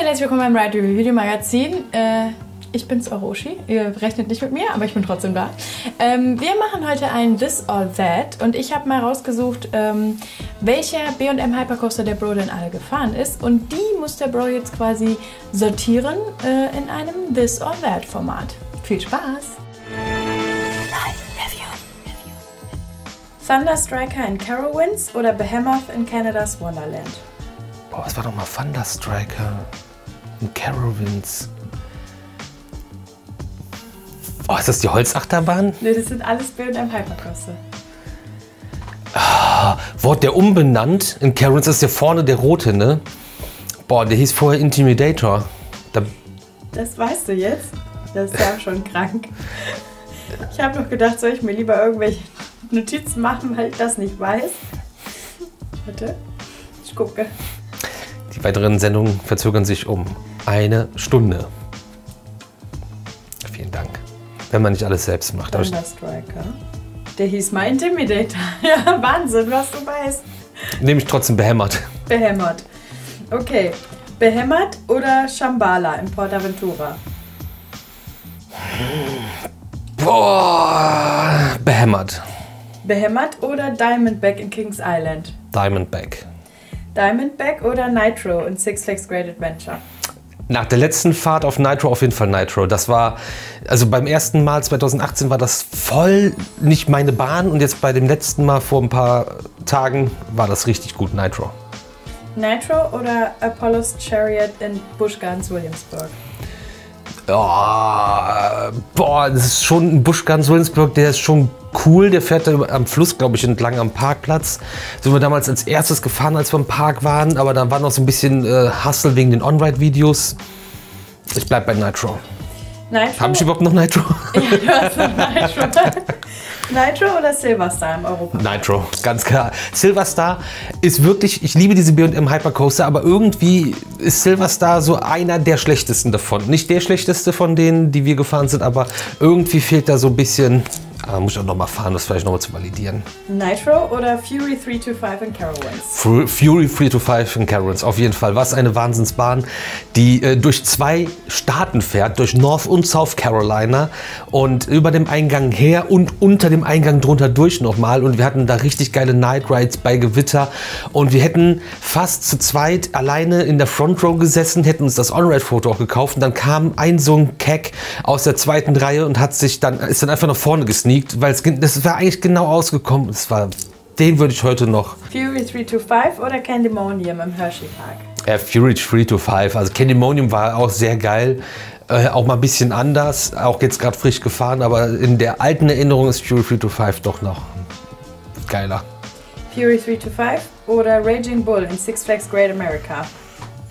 herzlich willkommen beim Ride Review Video Magazin. Ich bin's, Orochi. Ihr rechnet nicht mit mir, aber ich bin trotzdem da. Wir machen heute ein This or That und ich habe mal rausgesucht, welcher B&M Hypercoaster der Bro denn alle gefahren ist. Und die muss der Bro jetzt quasi sortieren in einem This or That Format. Viel Spaß! Thunder Striker in Carowinds oder Behemoth in Canada's Wonderland? Boah, was war doch mal Thunder Striker in Carowinds? Oh, ist das die Holzachterbahn? Ne, das sind alles B&M Hypercoaster. Wurde der umbenannt? In Carowinds ist der vorne der rote, ne? Boah, der hieß vorher Intimidator. Das weißt du jetzt? Das ist ja schon krank. Ich habe noch gedacht, soll ich mir lieber irgendwelche Notizen machen, weil ich das nicht weiß. Bitte? Ich gucke. Die weiteren Sendungen verzögern sich um 1 Stunde. Vielen Dank. Wenn man nicht alles selbst macht. Thunder Striker. Der hieß mal Intimidator. Ja, Wahnsinn, was du weißt. Nehme ich trotzdem Behemoth. Behemoth. Okay. Behemoth oder Shambhala in PortAventura? Boah, Behemoth. Behemoth oder Diamondback in Kings Island? Diamondback. Diamondback oder Nitro in Six Flags Great Adventure? Nach der letzten Fahrt auf Nitro auf jeden Fall Nitro. Das war, also beim ersten Mal 2018 war das voll nicht meine Bahn und jetzt bei dem letzten Mal vor ein paar Tagen war das richtig gut, Nitro. Nitro oder Apollo's Chariot in Busch Gardens Williamsburg? Oh, boah, das ist schon ein Busch Gardens Williamsburg, der ist schon cool. Der fährt da am Fluss, glaube ich, entlang am Parkplatz. Sind wir damals als erstes gefahren, als wir im Park waren, aber da war noch so ein bisschen Hustle wegen den On-Ride-Videos. Ich bleib bei Nitro. Nitro? Habe ich überhaupt noch Nitro? Ja, du hast noch Nitro. Nitro oder Silverstar im Europa? Nitro, ganz klar. Silverstar ist wirklich, ich liebe diese B&M Hypercoaster, aber irgendwie ist Silverstar so einer der schlechtesten davon. Nicht der schlechteste von denen, die wir gefahren sind, aber irgendwie fehlt da so ein bisschen. Aber muss ich auch noch mal fahren, das vielleicht noch mal zu validieren. Nitro oder Fury 325 in Carowinds? Fury 325 in Carowinds, auf jeden Fall. Was eine Wahnsinnsbahn, die durch 2 Staaten fährt, durch North und South Carolina und über dem Eingang her und unter dem Eingang drunter durch nochmal. Und wir hatten da richtig geile Night Rides bei Gewitter und wir hätten fast zu zweit alleine in der Front Row gesessen, hätten uns das On-Ride-Foto auch gekauft und dann kam ein so ein Keck aus der 2. Reihe und ist dann einfach nach vorne gesneakt. Weil das war eigentlich genau ausgekommen. Den würde ich heute noch. Fury 325 oder Candymonium im Hershey Park? Fury 325. Also Candymonium war auch sehr geil. Auch mal ein bisschen anders. Auch jetzt gerade frisch gefahren. Aber in der alten Erinnerung ist Fury 325 doch noch geiler. Fury 325 oder Raging Bull in Six Flags Great America?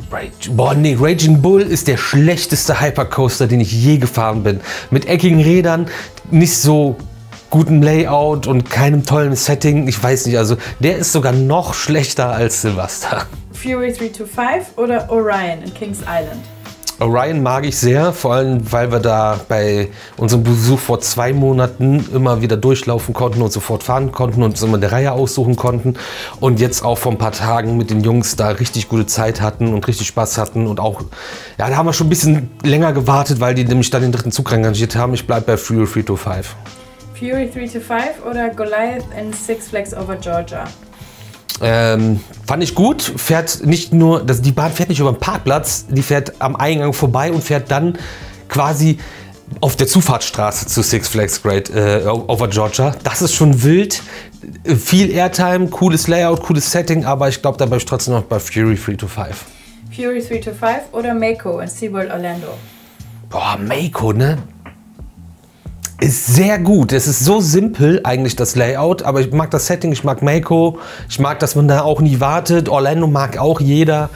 Raging Bull ist der schlechteste Hypercoaster, den ich je gefahren bin. Mit eckigen Rädern, nicht so gutem Layout und keinem tollen Setting. Ich weiß nicht, also der ist sogar noch schlechter als Silverstar. Fury 325 oder Orion in Kings Island? Orion mag ich sehr, vor allem weil wir da bei unserem Besuch vor 2 Monaten immer wieder durchlaufen konnten und sofort fahren konnten und uns immer eine Reihe aussuchen konnten und jetzt auch vor ein paar Tagen mit den Jungs da richtig gute Zeit hatten und richtig Spaß hatten und auch, ja, da haben wir schon ein bisschen länger gewartet, weil die nämlich dann den 3. Zug rangiert haben. Ich bleibe bei Fury 325. Fury 325 oder Goliath in Six Flags Over Georgia? Fand ich gut, fährt nicht nur, die Bahn fährt nicht über den Parkplatz, die fährt am Eingang vorbei und fährt dann quasi auf der Zufahrtsstraße zu Six Flags Great Over Georgia. Das ist schon wild, viel Airtime, cooles Layout, cooles Setting, aber ich glaube, da bleibe ich trotzdem noch bei Fury 325. Fury 325 oder Mako in SeaWorld Orlando? Boah, Mako, ne? Ist sehr gut. Es ist so simpel eigentlich das Layout, aber ich mag das Setting, ich mag Mako, ich mag, dass man da auch nie wartet. Orlando mag auch jeder.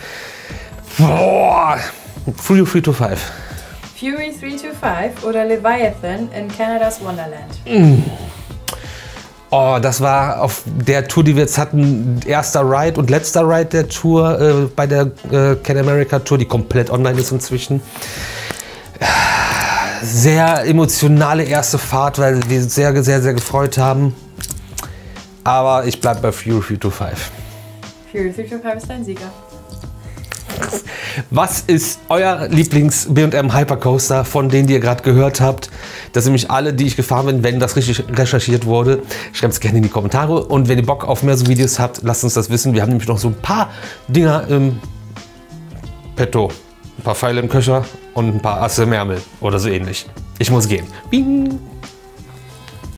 Boah. Fury 325. Fury 325 oder Leviathan in Canada's Wonderland? Oh, das war auf der Tour, die wir jetzt hatten, erster Ride und letzter Ride der Tour bei der Can America Tour, die komplett online ist inzwischen. Sehr emotionale erste Fahrt, weil wir uns sehr, sehr, sehr gefreut haben. Aber ich bleibe bei Fury 325. Fury 325 ist dein Sieger. Was ist euer Lieblings-B&M Hypercoaster von denen, die ihr gerade gehört habt? Das sind nämlich alle, die ich gefahren bin, wenn das richtig recherchiert wurde. Schreibt es gerne in die Kommentare. Und wenn ihr Bock auf mehr so Videos habt, lasst uns das wissen. Wir haben nämlich noch so ein paar Dinger im Petto. Ein paar Pfeile im Köcher und ein paar Asse im Ärmel oder so ähnlich. Ich muss gehen. Bing.